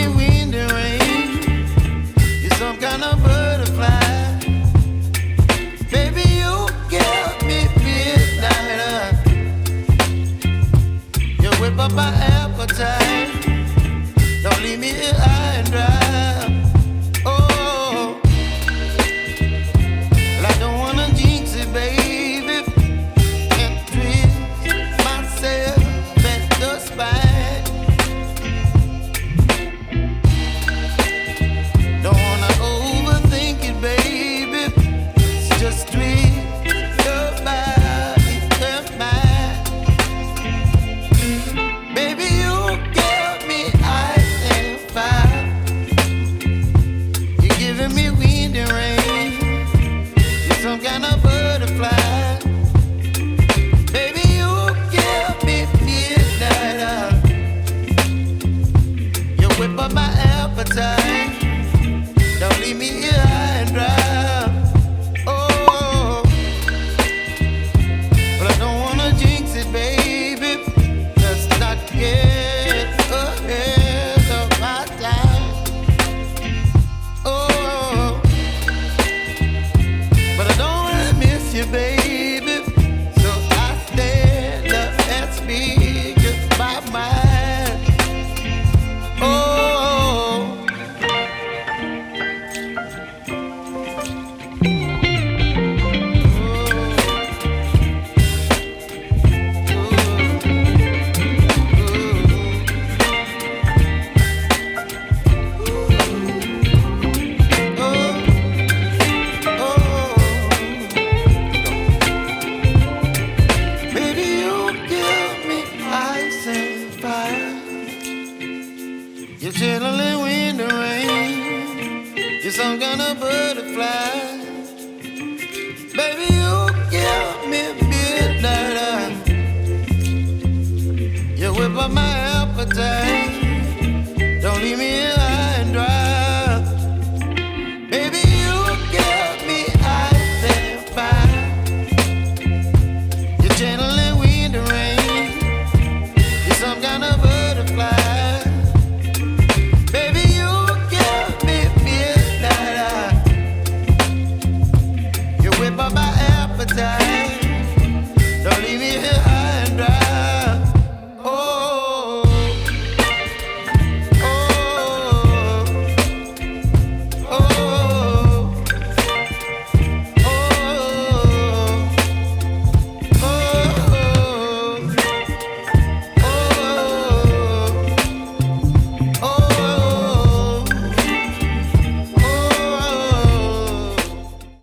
only wind and rain. You're some kind of butterfly. Baby, you give me midnight. You whip up my appetite. Don't leave me here high and dry. Oh, well, I don't wanna jinx it, baby, and twist myself at the spine. Don't wanna overthink it, baby. It's just twist your body and mine. Baby, you give me ice and fire. You're giving me wind and rain. You're some kind of butterfly. Baby, you give me midnight. You whip up my appetite. Don't leave me here high and dry. Oh, but I don't wanna jinx it, baby. Let's not get ahead of my time. Oh, but I don't wanna miss you, baby. So I stand up and speak my mind. Oh. Baby, you give me ice and fire. You're chilling wind and rain. You're some kind of butterfly. Baby, you give me midnight. You whip up my appetite.